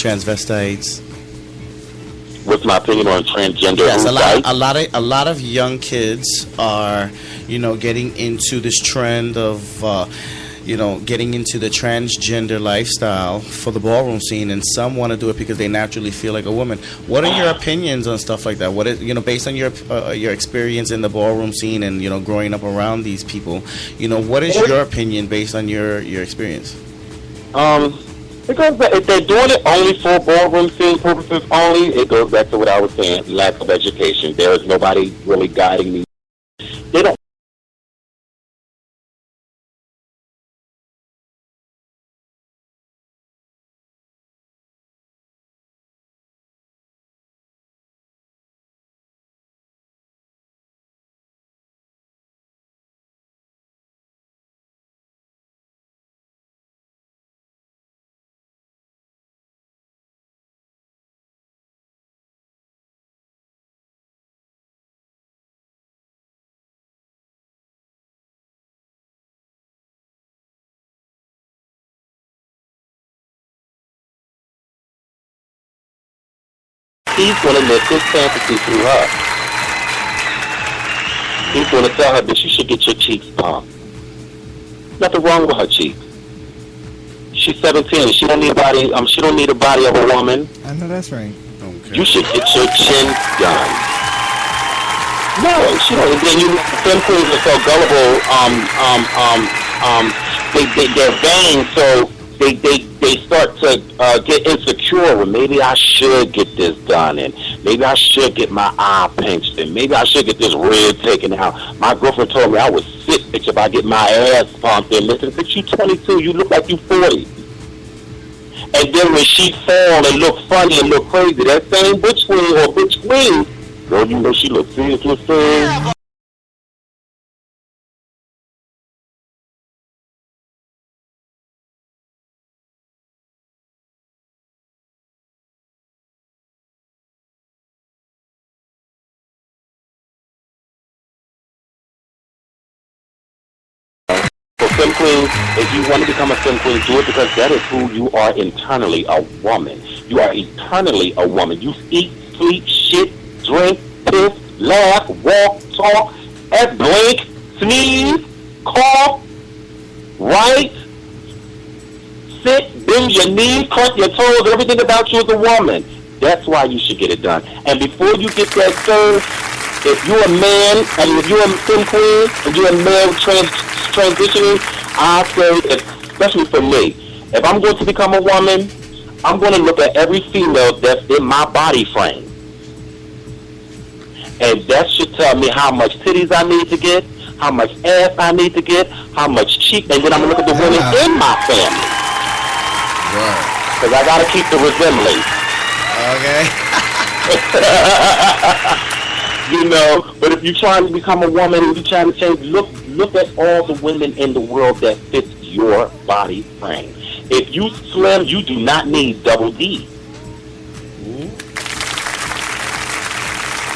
transvestites? What's my opinion on transgender? Yes, a lot of young kids are, getting into this trend of, getting into the transgender lifestyle for the ballroom scene, and some want to do it because they naturally feel like a woman. What are your opinions on stuff like that? What is, based on your experience in the ballroom scene and growing up around these people, what is your opinion based on your experience? Because if they're doing it only for ballroom scene purposes only, it goes back to what I was saying, lack of education. There is nobody really guiding me. They don't. He's going to live his fantasy through her. He's going to tell her that you should get your cheeks pumped. Nothing wrong with her cheeks. She's 17. She don't need a body. She don't need a body of a woman. I know that's right. Okay. You should get your chin done. No, she don't. And then some queens are so gullible. They're vain, so they start to get insecure. Well, maybe I should get this done, and maybe I should get my eye pinched, and maybe I should get this rib taken out. My girlfriend told me I was sick, bitch, if I get my ass pumped. And listen, bitch, you 22, you look like you 40. And then when she fall and look funny and look crazy, that same bitch queen or bitch queen, girl, you know she looks serious with things. Femme queen, if you want to become a femme queen, do it because that is who you are internally, a woman. You are eternally a woman. You eat, sleep, shit, drink, piss, laugh, walk, talk, blink, sneeze, cough, write, sit, bend your knees, cross your toes. Everything about you is a woman. That's why you should get it done. And before you get that served, if you're a man and if you're a femme queen and you're a male transitioning, I say, especially for me, if I'm going to become a woman, I'm going to look at every female that's in my body frame. And that should tell me how much titties I need to get, how much ass I need to get, how much cheek, and then I'm going to look at the women in my family. Right. Because I got to keep the resemblance. Okay. But if you're trying to become a woman and you're trying to change, look at all the women in the world that fits your body frame. If you slim, you do not need double D.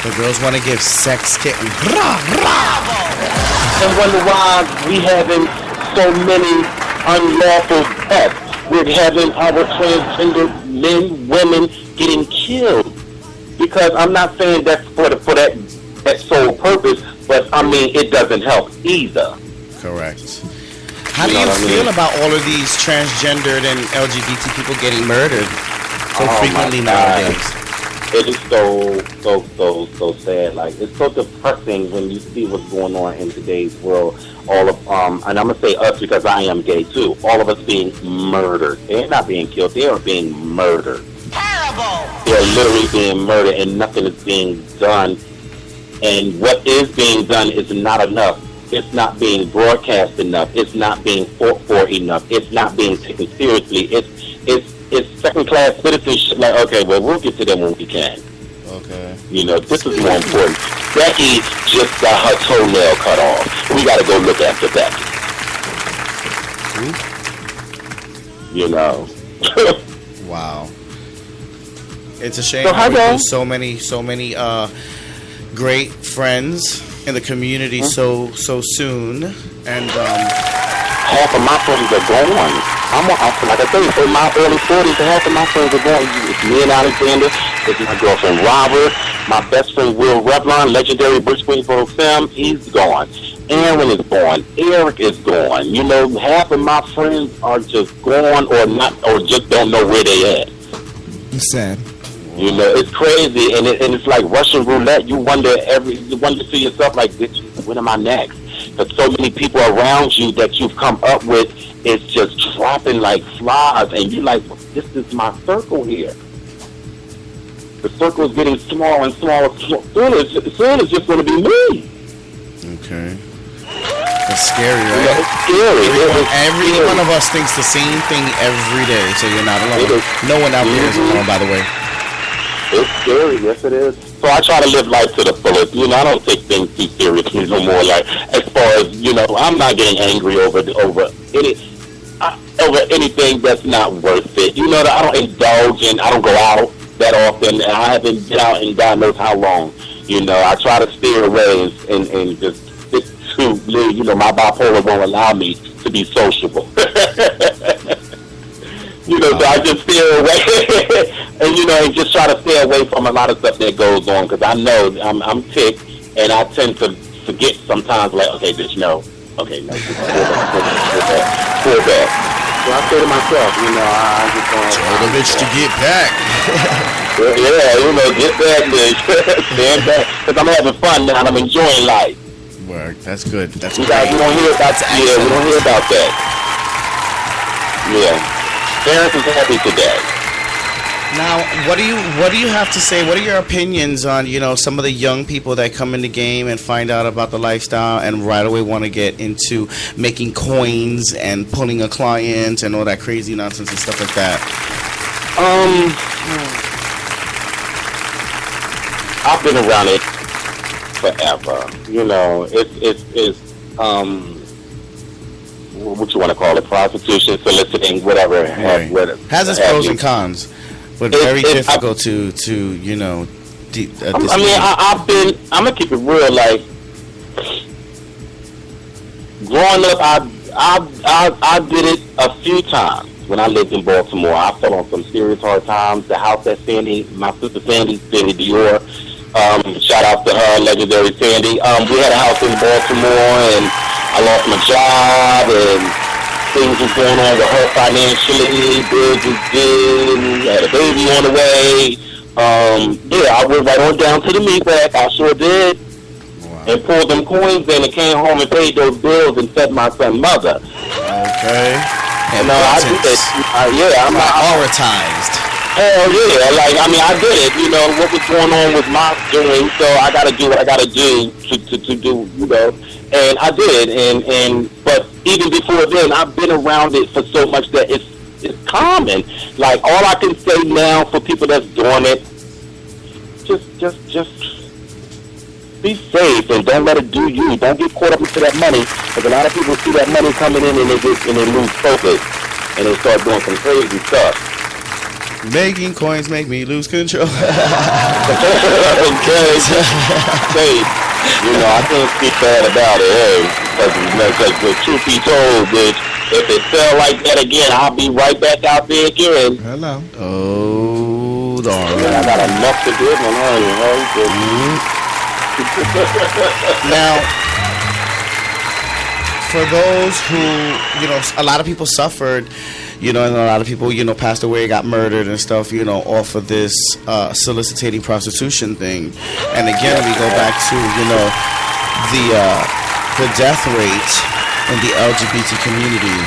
The girls want to give sex kitten. And wonder why we having so many unlawful pets. We're having our transgender men, women getting killed. Because I'm not saying that's for that sole purpose, but I mean it doesn't help either. Correct. How do you feel about all of these transgendered and LGBT people getting murdered so frequently nowadays? It is so sad. Like, it's so depressing when you see what's going on in today's world. All of and I'm gonna say us because I am gay too. All of us being murdered. They're not being killed. They are being murdered. Terrible. They're literally being murdered, and nothing is being done. And what is being done is not enough. It's not being broadcast enough. It's not being fought for enough. It's not being taken seriously. It's second-class citizenship. Like, okay, well, we'll get to them when we can. Okay. This is more important. Becky just got her toenail cut off. We got to go look after Becky. Wow. It's a shame how we lose so many great friends in the community so soon, and half of my friends are gone. like I say, in my early 40s, half of my friends are gone. It's me and Alexander. It's my girlfriend Robert. My best friend Will Revlon, legendary Bush Queensboro Sam. He's gone. Aaron is gone. Eric is gone. You know, half of my friends are just gone or not, or just don't know where they at. It's sad. You know, it's crazy, and it's like Russian roulette. You wonder to yourself, like, when am I next? Because so many people around you that you've come up with is just dropping like flies, and you're like, this is my circle here. The circle is getting smaller and smaller. Soon it's just going to be me. Okay. It's scary, right? You know, it's scary. Every one of us thinks the same thing every day, so you're not alone. No one out there is alone, by the way. It's scary, yes it is. So I try to live life to the fullest. You know, I don't take things too seriously no more. Like, as far as, you know, I'm not getting angry over anything that's not worth it. You know, I don't indulge and I don't go out that often, and I haven't been out in God knows how long. You know, I try to steer away and just stick to, you know, my bipolar won't allow me to be sociable. You know, so I just steer away, and you know, and just try to stay away from a lot of stuff that goes on, because I know I'm ticked, and I tend to forget sometimes. Like, okay, bitch, no, okay, no, pull back. So I say to myself, you know, I just want tell the bitch to get back. Yeah, you know, get back, bitch, stand back, because I'm having fun now, and I'm enjoying life. Work, that's good. That's you great. guys, we don't hear about that. Yeah, we don't hear about that. Yeah. Parents is happy today. Now, what do you have to say? What are your opinions on, you know, some of the young people that come in the game and find out about the lifestyle and right away want to get into making coins and pulling a client and all that crazy nonsense and stuff like that? I've been around it forever. You know, it's what you want to call it, prostitution, soliciting, whatever. Right. Has its pros and cons, but very difficult to you know. I mean, I'm gonna keep it real. Like, growing up, I did it a few times when I lived in Baltimore. I fell on some serious hard times. The house that my sister Sandy Dior. Shout out to her, legendary Sandy. We had a house in Baltimore, and I lost my job, and things was going on with her financially. Bills was due, had a baby on the way. Yeah, I went right on down to the meat rack. I sure did. Wow. And pulled them coins in and came home and paid those bills and fed my son's mother. Okay. And I did it. Yeah, I'm prioritized. Hell yeah, like, I mean, I did it. You know, what was going on was my doing, so I got to do what I got to do to do, you know. And I did, but even before then, I've been around it for so much that it's common. Like, all I can say now for people that's doing it, just be safe and don't let it do you. Don't get caught up into that money, because a lot of people see that money coming in and they lose focus and they start doing some crazy stuff. Making coins make me lose control. Okay. Hey, you know, I can't speak bad about it, hey. Because the truth be told, bitch, if it fell like that again, I'll be right back out there again. Hello. Oh, darn. I got enough to do, man. Now, for those who, you know, a lot of people suffered, you know, and a lot of people, you know, passed away, got murdered and stuff, you know, off of this soliciting prostitution thing. And again, we go back to, you know, the death rate in the LGBT community.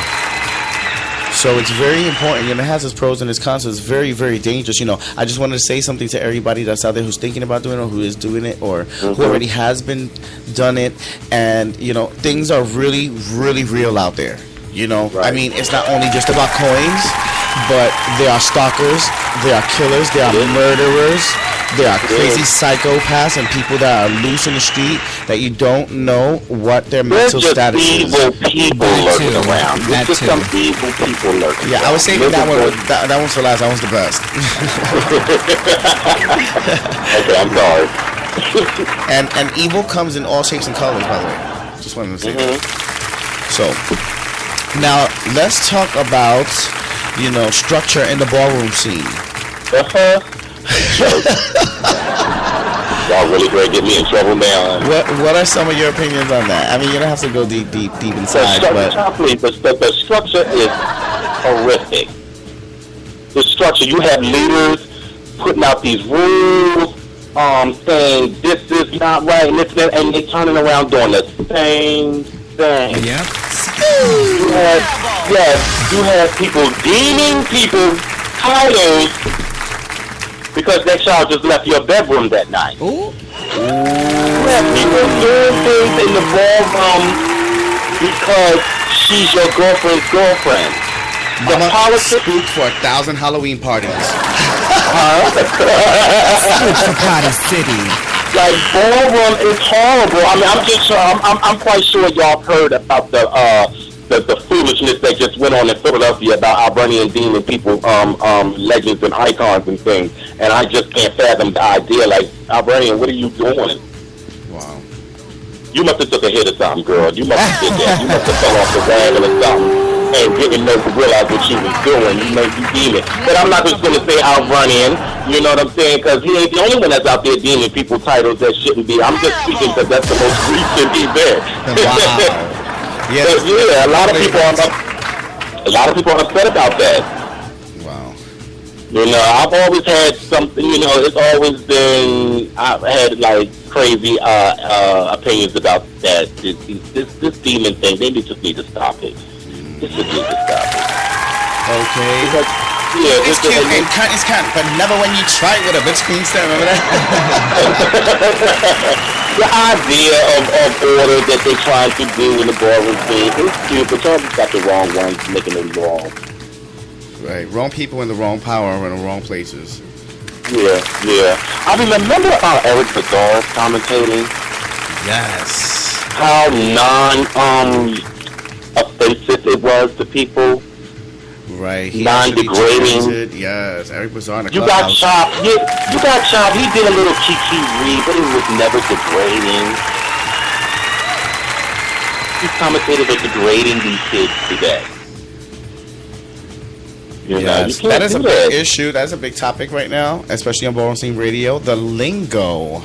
So it's very important, and it has its pros and its cons. So it's very, very dangerous. You know, I just wanted to say something to everybody that's out there who's thinking about doing it, or who is doing it, or who already has been done it. And, you know, things are really, really real out there. You know, right. I mean, it's not only just about coins, but there are stalkers, there are killers, there are murderers, there are crazy psychopaths and people that are loose in the street that you don't know what their mental status is. There's just evil people lurking around. There's just some evil people lurking around. Yeah, I was saving that one. That one's for last. That one's the best. Okay, I'm sorry. And evil comes in all shapes and colors, by the way. Just wanted to say that. So, Now let's talk about structure in the ballroom scene. Y'all really going to get me in trouble now. What are some of your opinions on that? I mean, you don't have to go deep inside, the structure is horrific. The structure, you have leaders putting out these rules, saying this is not right, and this, and they turning around doing the same thing. Yep. You have people deeming people's titles because that child just left your bedroom that night. Ooh. You have people doing things in the ballroom because she's your girlfriend's girlfriend. Mama spooked for 1,000 Halloween parties. Spooked for Party City. Like, ballroom is horrible. I mean, I'm quite sure y'all heard about the foolishness that just went on in Philadelphia about Albernian demon people, legends and icons and things. And I just can't fathom the idea. Like, Albernian, what are you doing? Wow. You must have took a hit or something, girl. You must have did that. You must have fell off the wagon or something and didn't know to realize what you was doing. You know, you demon. But I'm not just going to say Albernian, you know what I'm saying? Because he ain't the only one that's out there deeming people titles that shouldn't be. I'm just speaking because that's the most recent event. Wow. Yeah, a lot of people are upset about that. Wow. You know, I've always had something. You know, it's always been. I've had like crazy opinions about that. This demon thing. They just need to stop it. They just need to stop it. Okay. Because, it's cute and it's kind, but never when you try it with a bitch queen step. Remember that? The idea of order that they're trying to do in the ballroom scene is cute, but y'all just got the wrong ones making it wrong. Right, wrong people in the wrong power in the wrong places. Yeah. I mean, remember Eric Bazaar commentating? Yes. How offensive it was to people. Right. He non-degrading. Yes, Eric Bazaar in the You got chopped. You got chopped. He did a little kiki read, but it was never degrading. He commentated on degrading these kids today. Yes, that is a big issue. That's a big topic right now, especially on Ballroom Scene Radio. The lingo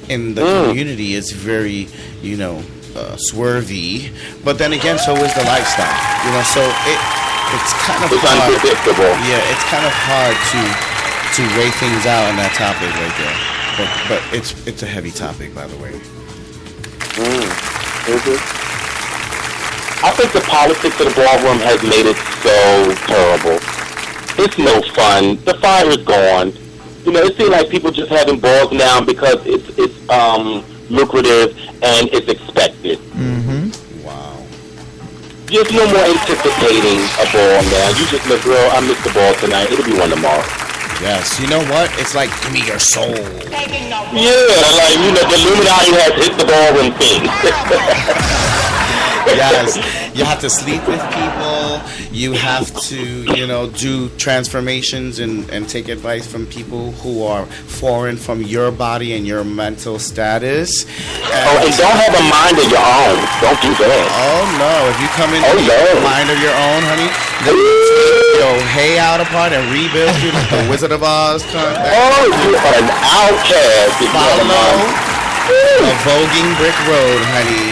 in the community is very, swervy. But then again, so is the lifestyle. So it's kind of hard. Unpredictable. Yeah, it's kind of hard to weigh things out on that topic right there. But it's a heavy topic, by the way. Is it? I think the politics of the ballroom has made it so terrible. It's no fun. The fire is gone. It seems like people just having balls now because it's lucrative and it's expected. Mm-hmm. Wow. There's no more anticipating a ball now. You just look, girl, I missed the ball tonight. It'll be one tomorrow. Yes. You know what? It's like, give me your soul. Yeah, like, the Illuminati has hit the ballroom thing. Yes. You have to sleep with people. You have to, do transformations and take advice from people who are foreign from your body and your mental status. And don't have a mind of your own. Don't do that. Oh, no. If you come in with a mind of your own, honey, they'll hay out apart and rebuild you like the Wizard of Oz. Oh, you are an outcast. Follow a voguing brick road, honey.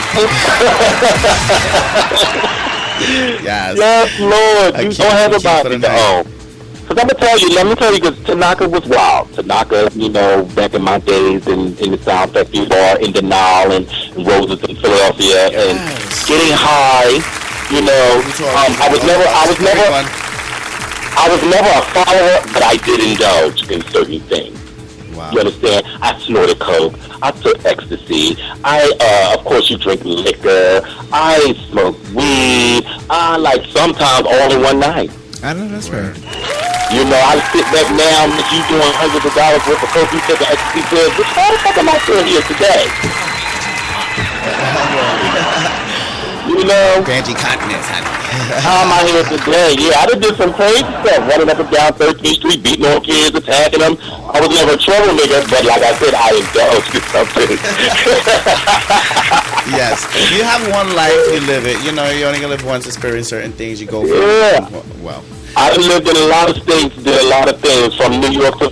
Yes. Yes, Lord. You don't have about it. Because let me tell you, because Tanaka was wild. Tanaka, back in my days in the Sound Factory Bar in Denal and Roses in Philadelphia, and getting high. I was never a follower, but I did indulge in certain things. Wow. You understand? I snorted coke. I took ecstasy. Of course, you drink liquor. I smoke weed. Sometimes all in one night. I know that's right. I sit back now and you doing hundreds of dollars worth of coke. You take an ecstasy pill. How the fuck am I still here today? You know, Banji continents, honey. how am I here today? Yeah, I done did some crazy stuff, running up and down 13th Street, beating on kids, attacking them. I was never a troublemaker, but like I said, I indulged in something. Yes, you have one life, you live it. You know, you only gonna live once, experience certain things. You go for Yeah. well. I've lived in a lot of states, did a lot of things, from New York to